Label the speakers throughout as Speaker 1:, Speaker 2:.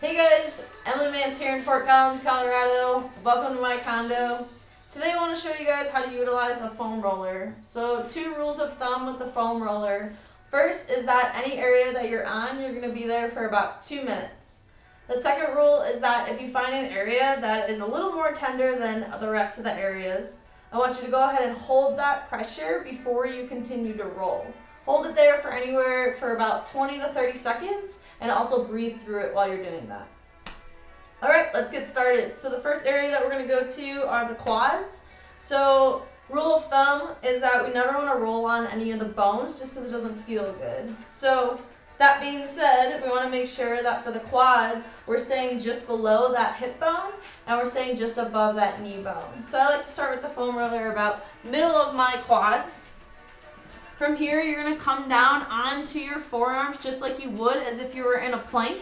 Speaker 1: Hey guys, Emily Mance here in Fort Collins, Colorado. Welcome to my condo. Today I want to show you guys how to utilize a foam roller. So 2 rules of thumb with the foam roller. First is that any area that you're on, you're going to be there for about 2 minutes. The second rule is that if you find an area that is a little more tender than the rest of the areas, I want you to go ahead and hold that pressure before you continue to roll. Hold it there for anywhere for about 20 to 30 seconds and also breathe through it while you're doing that. Alright, let's get started. So the first area that we're going to go to are the quads. So rule of thumb is that we never want to roll on any of the bones just because it doesn't feel good. So that being said, we want to make sure that for the quads, we're staying just below that hip bone and we're staying just above that knee bone. So I like to start with the foam roller about middle of my quads. From here, you're going to come down onto your forearms just like you would as if you were in a plank.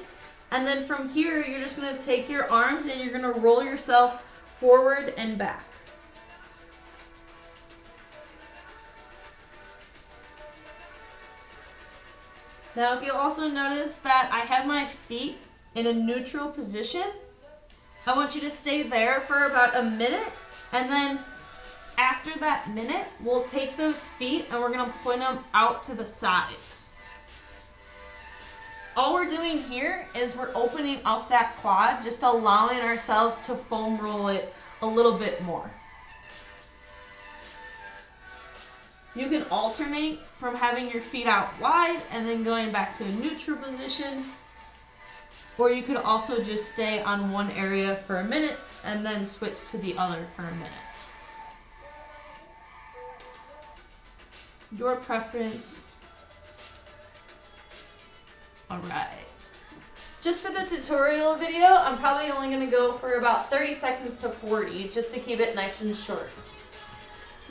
Speaker 1: And then from here, you're just going to take your arms and you're going to roll yourself forward and back. Now, if you'll also notice that I have my feet in a neutral position, I want you to stay there for about a minute, and then after that minute, we'll take those feet and we're going to point them out to the sides. All we're doing here is we're opening up that quad, just allowing ourselves to foam roll it a little bit more. You can alternate from having your feet out wide and then going back to a neutral position, or you could also just stay on one area for a minute and then switch to the other for a minute. Your preference. Alright. Just for the tutorial video, I'm probably only going to go for about 30 seconds to 40, just to keep it nice and short.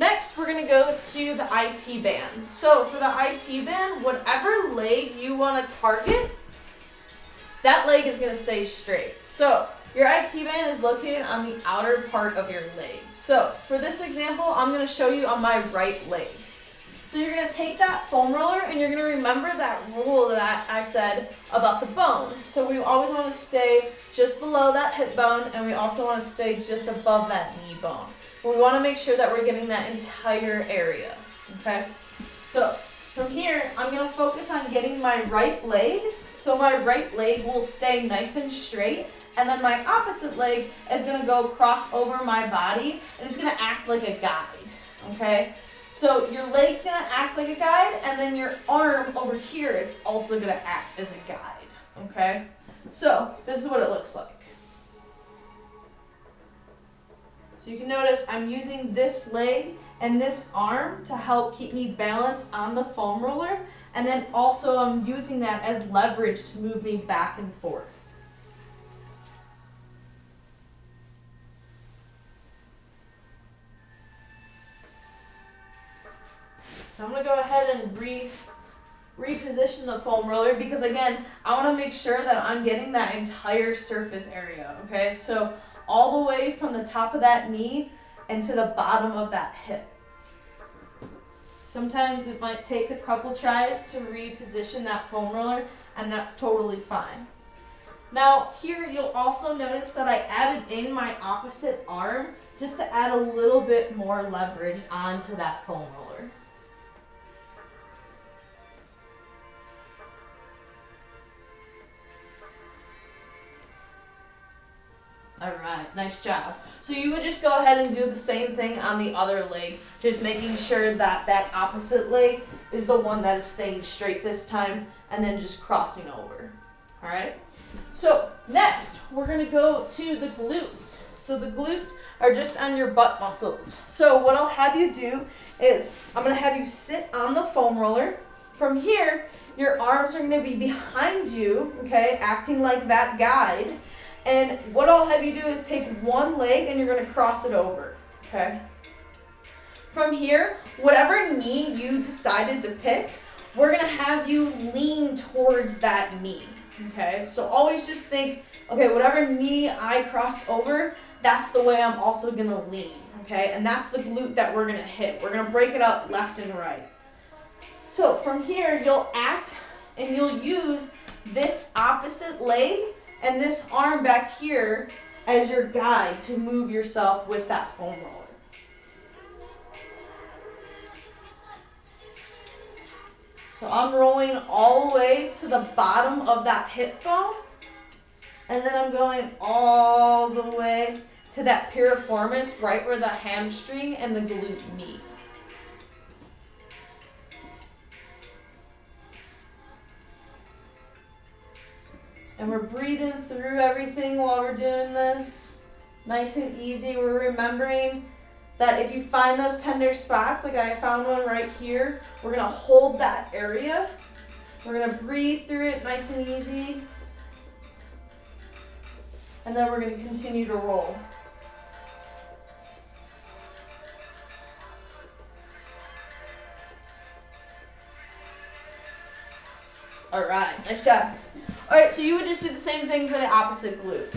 Speaker 1: Next, we're going to go to the IT band. So for the IT band, whatever leg you want to target, that leg is going to stay straight. So your IT band is located on the outer part of your leg. So for this example, I'm going to show you on my right leg. So you're going to take that foam roller and you're going to remember that rule that I said about the bones. So we always want to stay just below that hip bone, and we also want to stay just above that knee bone. But we want to make sure that we're getting that entire area, okay? So from here, I'm going to focus on getting my right leg. So my right leg will stay nice and straight, and then my opposite leg is going to go cross over my body, and it's going to act like a guide, okay? So your leg's going to act like a guide, and then your arm over here is also going to act as a guide, okay? So this is what it looks like. So you can notice I'm using this leg and this arm to help keep me balanced on the foam roller, and then also I'm using that as leverage to move me back and forth. So I'm going to go ahead and reposition the foam roller because, again, I want to make sure that I'm getting that entire surface area, okay? So all the way from the top of that knee and to the bottom of that hip. Sometimes it might take a couple tries to reposition that foam roller, and that's totally fine. Now here you'll also notice that I added in my opposite arm just to add a little bit more leverage onto that foam roller. Alright, nice job. So you would just go ahead and do the same thing on the other leg, just making sure that that opposite leg is the one that is staying straight this time, and then just crossing over. Alright? So next, we're going to go to the glutes. So the glutes are just on your butt muscles. So what I'll have you do is I'm going to have you sit on the foam roller. From here, your arms are going to be behind you, okay, acting like that guide. And what I'll have you do is take one leg and you're going to cross it over, okay? From here, whatever knee you decided to pick, we're going to have you lean towards that knee, okay? So always just think, okay, whatever knee I cross over, that's the way I'm also going to lean, okay? And that's the glute that we're going to hit. We're going to break it up left and right. So from here, you'll act and you'll use this opposite leg and this arm back here as your guide to move yourself with that foam roller. So I'm rolling all the way to the bottom of that hip bone, and then I'm going all the way to that piriformis, right where the hamstring and the glute meet. And we're breathing through everything while we're doing this. Nice and easy. We're remembering that if you find those tender spots, like I found one right here, we're gonna hold that area. We're gonna breathe through it nice and easy. And then we're gonna continue to roll. All right, nice job. All right, so you would just do the same thing for the opposite glute.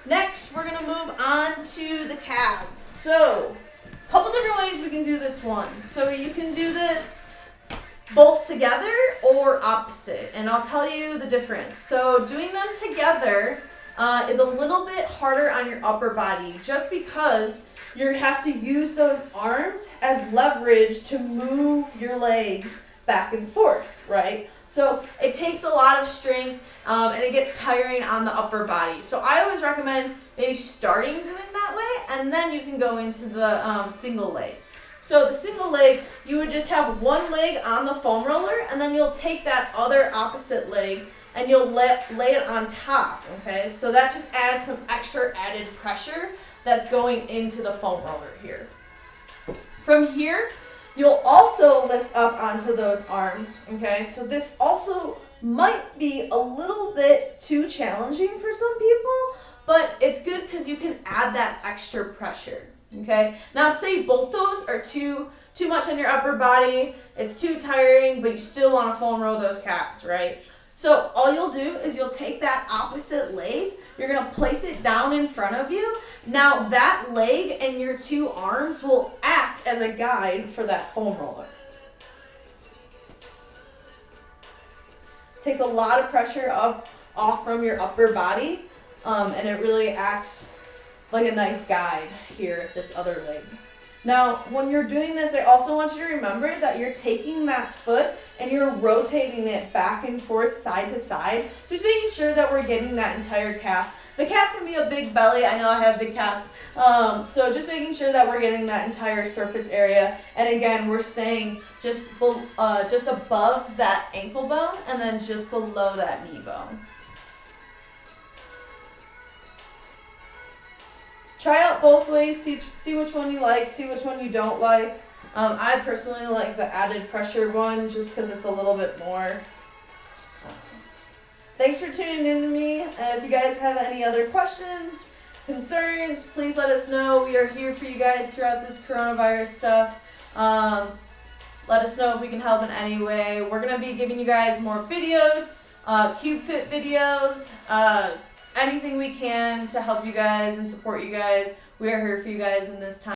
Speaker 1: Next, we're gonna move on to the calves. So, a couple different ways we can do this one. So you can do this both together or opposite, and I'll tell you the difference. So doing them together is a little bit harder on your upper body, just because you have to use those arms as leverage to move your legs back and forth, right? So it takes a lot of strength and it gets tiring on the upper body. So I always recommend maybe starting doing that way, and then you can go into the single leg. So the single leg, you would just have one leg on the foam roller, and then you'll take that other opposite leg and you'll lay it on top, okay? So that just adds some extra added pressure that's going into the foam roller here. From here, you'll also lift up onto those arms, okay? So this also might be a little bit too challenging for some people, but it's good because you can add that extra pressure, okay? Now say both those are too much on your upper body, it's too tiring, but you still want to foam roll those calves, right? So all you'll do is you'll take that opposite leg, you're gonna place it down in front of you. Now that leg and your two arms will act as a guide for that foam roller. Takes a lot of pressure off from your upper body, and it really acts like a nice guide here, this other leg. Now, when you're doing this, I also want you to remember that you're taking that foot and you're rotating it back and forth, side to side, just making sure that we're getting that entire calf. The calf can be a big belly. I know I have big calves. So just making sure that we're getting that entire surface area. And again, we're staying just above that ankle bone and then just below that knee bone. Try out both ways, see which one you like, see which one you don't like. I personally like the added pressure one just because it's a little bit more. Thanks for tuning in to me. If you guys have any other questions, concerns, please let us know. We are here for you guys throughout this coronavirus stuff. Let us know if we can help in any way. We're going to be giving you guys more videos, Cube Fit videos, anything we can to help you guys and support you guys. We are here for you guys in this time.